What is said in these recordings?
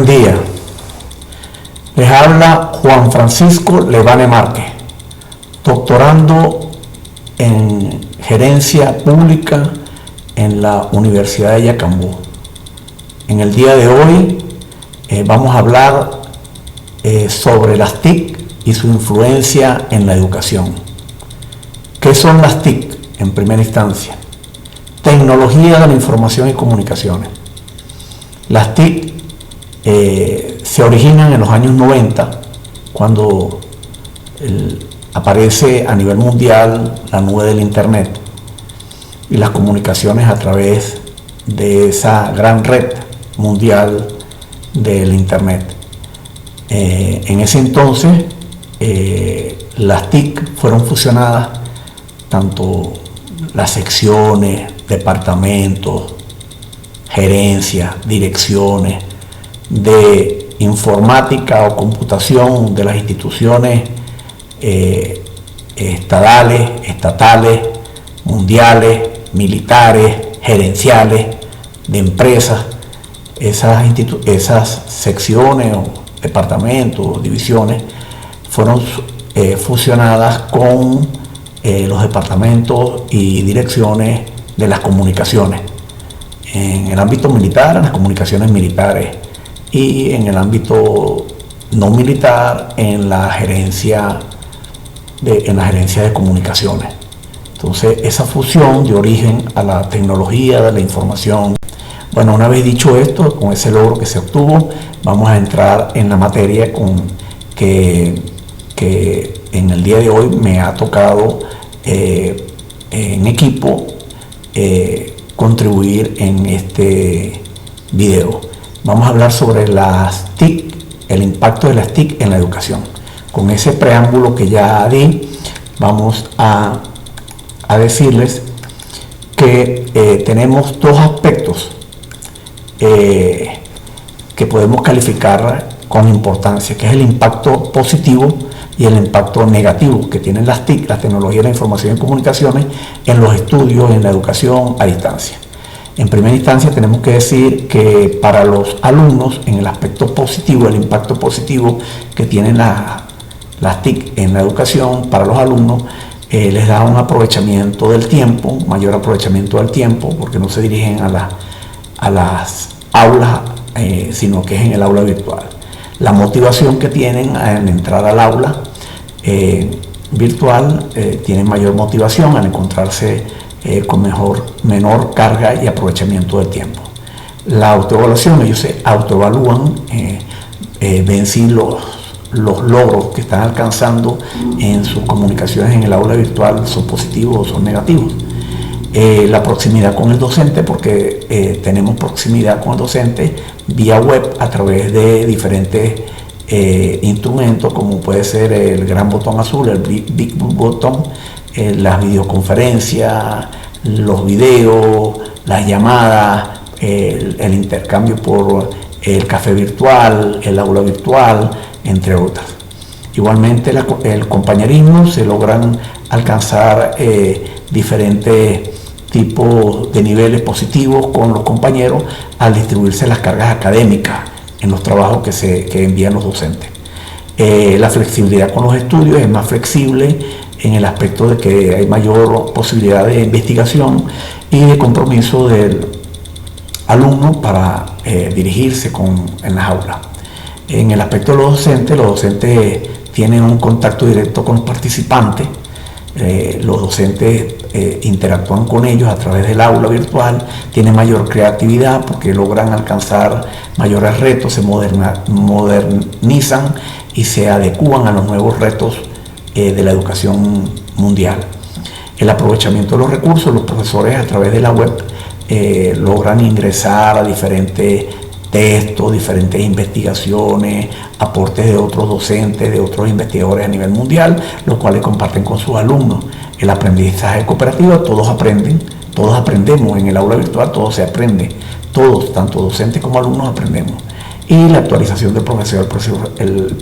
Buen día. Les habla Juan Francisco Levane Márquez, doctorando en Gerencia Pública en la Universidad de Yacambú. En el día de hoy vamos a hablar sobre las TIC y su influencia en la educación. ¿Qué son las TIC en primera instancia? Tecnología de la información y comunicaciones. Las TIC se originan en los años 90, cuando aparece a nivel mundial la nube del Internet y las comunicaciones a través de esa gran red mundial del Internet. En ese entonces, las TIC fueron fusionadas, tanto las secciones, departamentos, gerencias, direcciones de informática o computación de las instituciones estatales, mundiales, militares, gerenciales, de empresas. Esas secciones o departamentos o divisiones fueron fusionadas con los departamentos y direcciones de las comunicaciones. En el ámbito militar, en las comunicaciones militares, y en el ámbito no militar, en la gerencia de comunicaciones. Entonces, esa fusión dio origen a la tecnología de la información. Bueno, una vez dicho esto, con ese logro que se obtuvo, vamos a entrar en la materia que en el día de hoy me ha tocado en equipo contribuir en este video. Vamos a hablar sobre las TIC, el impacto de las TIC en la educación. Con ese preámbulo que ya di, vamos a decirles que tenemos dos aspectos que podemos calificar con importancia, que es el impacto positivo y el impacto negativo que tienen las TIC, la tecnología de la información y comunicaciones, en los estudios, en la educación a distancia. En primera instancia tenemos que decir que para los alumnos, en el aspecto positivo, el impacto positivo que tienen las TIC en la educación, para los alumnos les da un aprovechamiento del tiempo, mayor aprovechamiento del tiempo, porque no se dirigen a las aulas, sino que es en el aula virtual. La motivación que tienen al entrar al aula virtual, tienen mayor motivación al encontrarse con menor carga y aprovechamiento del tiempo. La autoevaluación, ellos se autoevalúan, ven si los logros que están alcanzando en sus comunicaciones en el aula virtual son positivos o son negativos. La proximidad con el docente, porque tenemos proximidad con el docente vía web a través de diferentes instrumentos, como puede ser el gran botón azul, el big button, las videoconferencias, los videos, las llamadas, el intercambio por el café virtual, el aula virtual, entre otras. Igualmente el compañerismo, se logran alcanzar diferentes tipos de niveles positivos con los compañeros al distribuirse las cargas académicas en los trabajos que envían los docentes. La flexibilidad con los estudios es más flexible en el aspecto de que hay mayor posibilidad de investigación y de compromiso del alumno para dirigirse en las aulas. En el aspecto de los docentes tienen un contacto directo con los participantes. Los docentes interactúan con ellos a través del aula virtual, tienen mayor creatividad porque logran alcanzar mayores retos, se modernizan y se adecúan a los nuevos retos de la educación mundial. El aprovechamiento de los recursos, los profesores a través de la web logran ingresar a diferentes textos, diferentes investigaciones, aportes de otros docentes, de otros investigadores a nivel mundial, los cuales comparten con sus alumnos. El aprendizaje cooperativo, todos aprendemos en el aula virtual, todo se aprende, todos, tanto docentes como alumnos, aprendemos. Y la actualización del profesor, el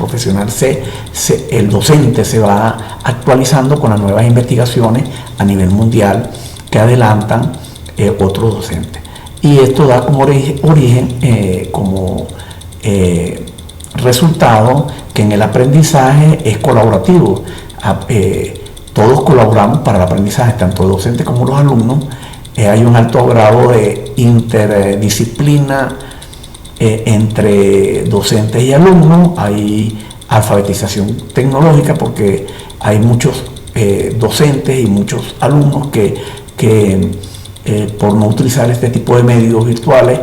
docente se va actualizando con las nuevas investigaciones a nivel mundial que adelantan otros docentes. Y esto da como origen como resultado que en el aprendizaje es colaborativo. Todos colaboramos para el aprendizaje, tanto los docentes como los alumnos. Hay un alto grado de interdisciplina entre docentes y alumnos. Hay alfabetización tecnológica porque hay muchos docentes y muchos alumnos que por no utilizar este tipo de medios virtuales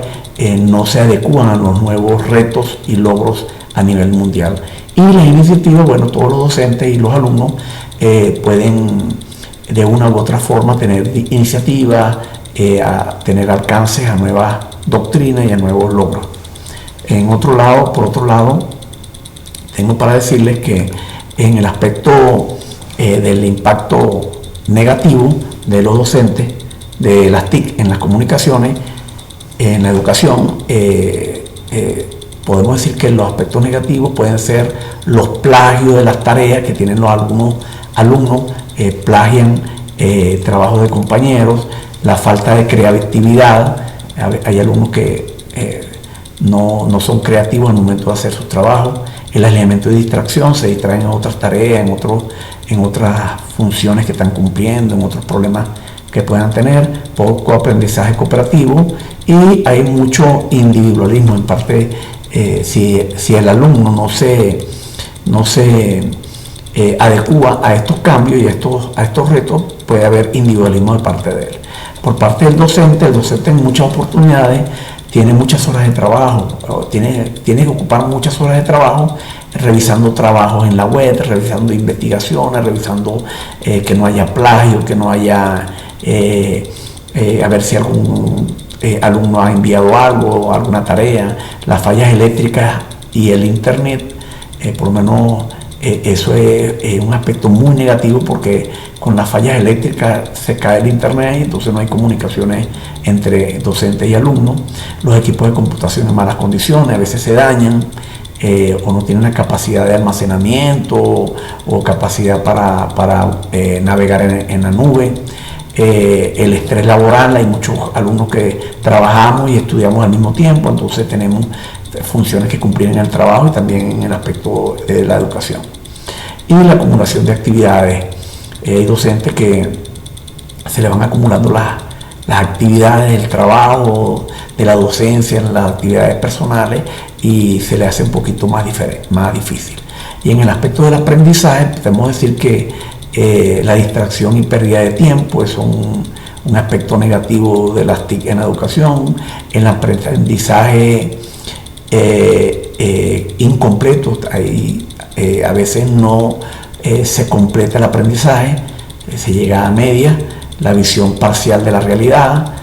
no se adecúan a los nuevos retos y logros a nivel mundial. Y las iniciativas, bueno, todos los docentes y los alumnos pueden de una u otra forma tener iniciativas, a tener alcances a nuevas doctrinas y a nuevos logros. Por otro lado, tengo para decirles que en el aspecto del impacto negativo de los docentes, de las TIC en las comunicaciones, en la educación, podemos decir que los aspectos negativos pueden ser los plagios de las tareas que tienen los alumnos, plagian trabajos de compañeros, la falta de creatividad. Hay alumnos que no son creativos al momento de hacer sus trabajos, el elemento de distracción, se distraen en otras tareas, en otras funciones que están cumpliendo, en otros problemas que puedan tener, poco aprendizaje cooperativo y hay mucho individualismo en parte. Si el alumno no se adecua a estos cambios y a estos retos, puede haber individualismo de parte de él. Por parte del docente, el docente en muchas oportunidades tiene muchas horas de trabajo, tiene que ocupar muchas horas de trabajo revisando trabajos en la web, revisando investigaciones, revisando que no haya plagio, que no haya, a ver si algún alumno ha enviado algo, alguna tarea, las fallas eléctricas y el internet, por lo menos eso es un aspecto muy negativo porque con las fallas eléctricas se cae el internet y entonces no hay comunicaciones entre docentes y alumnos. Los equipos de computación en malas condiciones, a veces se dañan o no tienen la capacidad de almacenamiento o capacidad para navegar en la nube. El estrés laboral, hay muchos alumnos que trabajamos y estudiamos al mismo tiempo, entonces tenemos funciones que cumplir en el trabajo y también en el aspecto de la educación. Y la acumulación de actividades. Hay docentes que se le van acumulando las actividades del trabajo, de la docencia, las actividades personales y se le hace un poquito más difícil. Y en el aspecto del aprendizaje, podemos decir que la distracción y pérdida de tiempo es un aspecto negativo de las TIC en la educación, el aprendizaje incompleto, a veces no se completa el aprendizaje, se llega a media, la visión parcial de la realidad,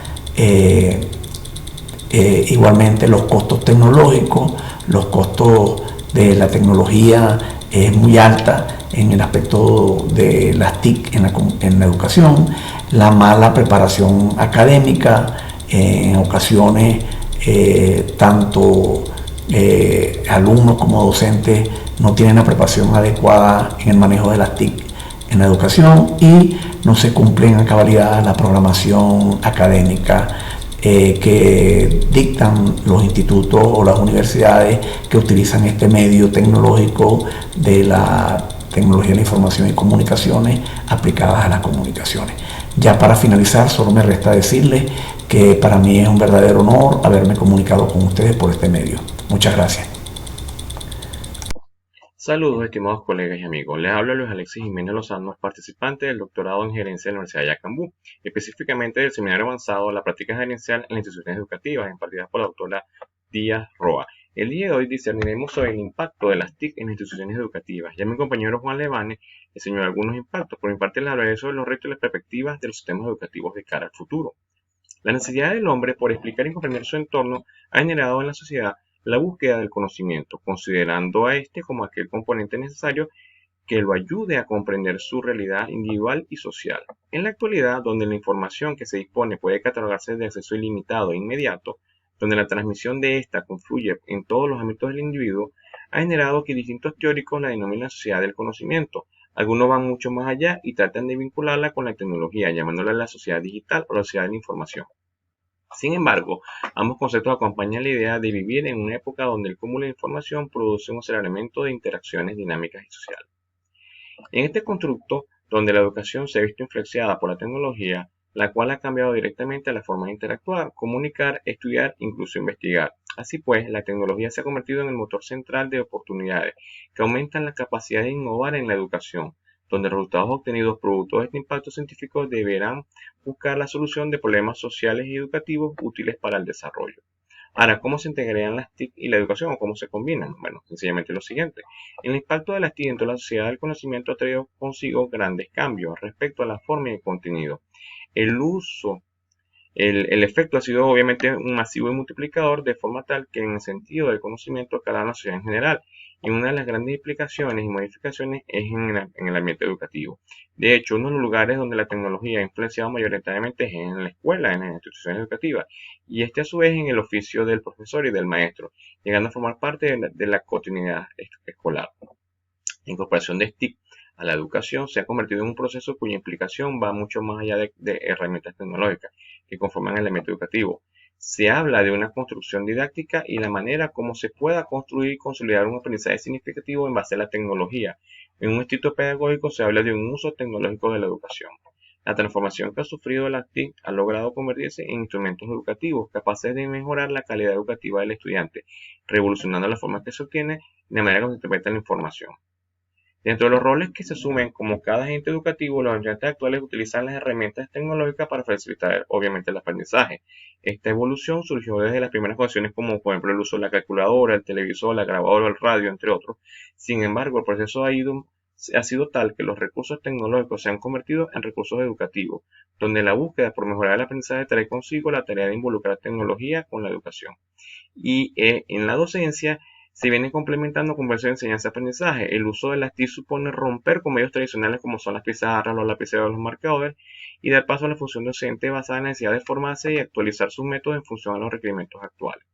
igualmente los costos tecnológicos, los costos de la tecnología es muy alta en el aspecto de las TIC en la educación, la mala preparación académica, en ocasiones tanto alumnos como docentes no tienen la preparación adecuada en el manejo de las TIC en la educación y no se cumplen a cabalidad la programación académica que dictan los institutos o las universidades que utilizan este medio tecnológico de la tecnología de la información y comunicaciones aplicadas a las comunicaciones. Ya para finalizar, solo me resta decirles que para mí es un verdadero honor haberme comunicado con ustedes por este medio. Muchas gracias. Saludos, estimados colegas y amigos. Les habla Luis Alexis Jiménez Lozano, participante del doctorado en gerencia de la Universidad de Yacambú, específicamente del seminario avanzado La práctica gerencial en las instituciones educativas, impartida por la doctora Díaz Roa. El día de hoy discerniremos sobre el impacto de las TIC en las instituciones educativas. Ya mi compañero Juan Levane enseñó algunos impactos, por mi parte les hablaré sobre los retos y las perspectivas de los sistemas educativos de cara al futuro. La necesidad del hombre por explicar y comprender su entorno ha generado en la sociedad la búsqueda del conocimiento, considerando a este como aquel componente necesario que lo ayude a comprender su realidad individual y social. En la actualidad, donde la información que se dispone puede catalogarse de acceso ilimitado e inmediato, donde la transmisión de esta confluye en todos los ámbitos del individuo, ha generado que distintos teóricos la denominan sociedad del conocimiento. Algunos van mucho más allá y tratan de vincularla con la tecnología, llamándola la sociedad digital o la sociedad de la información. Sin embargo, ambos conceptos acompañan la idea de vivir en una época donde el cúmulo de información produce un aceleramiento de interacciones dinámicas y sociales. En este constructo, donde la educación se ha visto influenciada por la tecnología, la cual ha cambiado directamente la forma de interactuar, comunicar, estudiar, incluso investigar. Así pues, la tecnología se ha convertido en el motor central de oportunidades que aumentan la capacidad de innovar en la educación, donde los resultados obtenidos producto de este impacto científico deberán buscar la solución de problemas sociales y educativos útiles para el desarrollo. Ahora, ¿cómo se integrarían las TIC y la educación o cómo se combinan? Bueno, sencillamente lo siguiente. El impacto de las TIC dentro de la sociedad del conocimiento ha traído consigo grandes cambios respecto a la forma y el contenido. El uso el efecto ha sido obviamente un masivo y multiplicador de forma tal que en el sentido del conocimiento cala en la sociedad en general. Y una de las grandes implicaciones y modificaciones es en el ambiente educativo. De hecho, uno de los lugares donde la tecnología ha influenciado mayoritariamente es en la escuela, en las instituciones educativas, y este a su vez en el oficio del profesor y del maestro, llegando a formar parte de la cotidianidad escolar. La incorporación de STIC a la educación se ha convertido en un proceso cuya implicación va mucho más allá de herramientas tecnológicas que conforman el elemento educativo. Se habla de una construcción didáctica y la manera como se pueda construir y consolidar un aprendizaje significativo en base a la tecnología. En un instituto pedagógico se habla de un uso tecnológico de la educación. La transformación que ha sufrido la TIC ha logrado convertirse en instrumentos educativos capaces de mejorar la calidad educativa del estudiante, revolucionando la forma que se obtiene y la manera como se interpreta la información. Dentro de los roles que se asumen como cada agente educativo, los estudiantes actuales utilizan las herramientas tecnológicas para facilitar, obviamente, el aprendizaje. Esta evolución surgió desde las primeras condiciones como, por ejemplo, el uso de la calculadora, el televisor, la grabadora, el radio, entre otros. Sin embargo, el proceso ha sido tal que los recursos tecnológicos se han convertido en recursos educativos, donde la búsqueda por mejorar el aprendizaje trae consigo la tarea de involucrar tecnología con la educación. Y en la docencia, se viene complementando con versiones de enseñanza-aprendizaje. El uso de las TIC supone romper con medios tradicionales como son las pizarras, los lapiceros, los marcadores y dar paso a la función docente basada en la necesidad de formarse y actualizar sus métodos en función a los requerimientos actuales.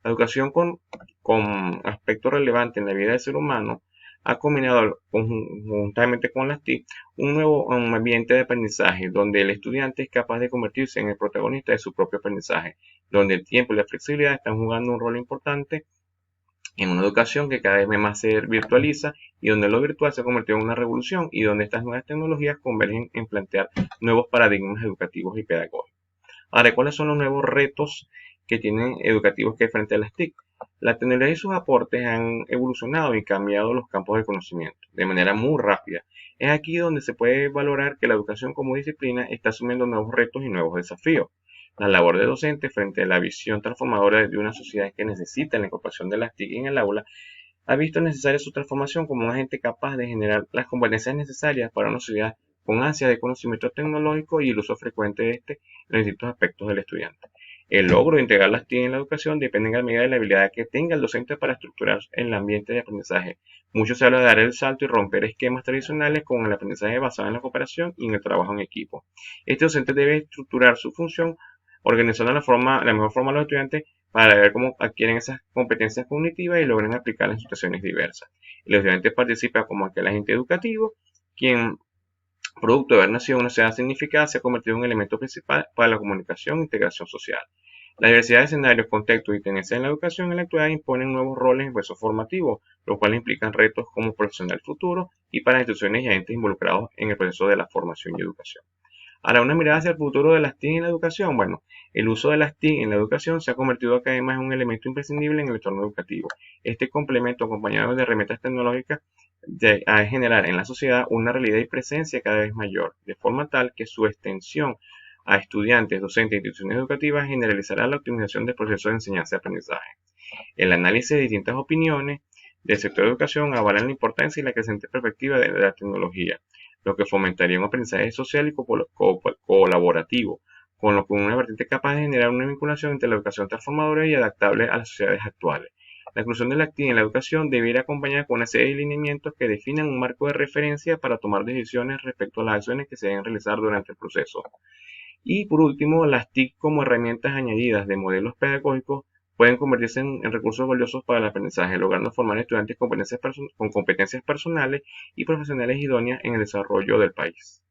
La educación con aspectos relevantes en la vida del ser humano ha combinado conjuntamente con las TIC un nuevo ambiente de aprendizaje donde el estudiante es capaz de convertirse en el protagonista de su propio aprendizaje, donde el tiempo y la flexibilidad están jugando un rol importante en una educación que cada vez más se virtualiza y donde lo virtual se ha convertido en una revolución y donde estas nuevas tecnologías convergen en plantear nuevos paradigmas educativos y pedagógicos. Ahora, ¿cuáles son los nuevos retos que tienen educativos que frente a las TIC? La tecnología y sus aportes han evolucionado y cambiado los campos del conocimiento de manera muy rápida. Es aquí donde se puede valorar que la educación como disciplina está asumiendo nuevos retos y nuevos desafíos. La labor de docente frente a la visión transformadora de una sociedad que necesita la incorporación de las TIC en el aula ha visto necesaria su transformación como un agente capaz de generar las competencias necesarias para una sociedad con ansia de conocimiento tecnológico y el uso frecuente de este en los distintos aspectos del estudiante. El logro de integrar las TIC en la educación depende en gran medida de la habilidad que tenga el docente para estructurar el ambiente de aprendizaje. Mucho se habla de dar el salto y romper esquemas tradicionales con el aprendizaje basado en la cooperación y en el trabajo en equipo. Este docente debe estructurar su función organizando la mejor forma a los estudiantes para ver cómo adquieren esas competencias cognitivas y logran aplicarlas en situaciones diversas. El estudiante participa como aquel agente educativo, quien, producto de haber nacido en una sociedad significada, se ha convertido en un elemento principal para la comunicación e integración social. La diversidad de escenarios, contextos y tendencias en la educación en la actualidad imponen nuevos roles en procesos formativos, los cuales implican retos como profesional futuro y para instituciones y agentes involucrados en el proceso de la formación y educación. Ahora, una mirada hacia el futuro de las TIC en la educación. Bueno, el uso de las TIC en la educación se ha convertido cada vez más en un elemento imprescindible en el entorno educativo. Este complemento, acompañado de herramientas tecnológicas, a generar en la sociedad una realidad y presencia cada vez mayor, de forma tal que su extensión a estudiantes, docentes e instituciones educativas generalizará la optimización del proceso de enseñanza y aprendizaje. El análisis de distintas opiniones del sector de educación avalan la importancia y la creciente perspectiva de la tecnología, lo que fomentaría un aprendizaje social y colaborativo, con lo que una vertiente capaz de generar una vinculación entre la educación transformadora y adaptable a las sociedades actuales. La inclusión de la actividad en la educación debería acompañar con una serie de lineamientos que definan un marco de referencia para tomar decisiones respecto a las acciones que se deben realizar durante el proceso. Y por último, las TIC como herramientas añadidas de modelos pedagógicos pueden convertirse en recursos valiosos para el aprendizaje, logrando formar estudiantes con competencias personales y profesionales idóneas en el desarrollo del país.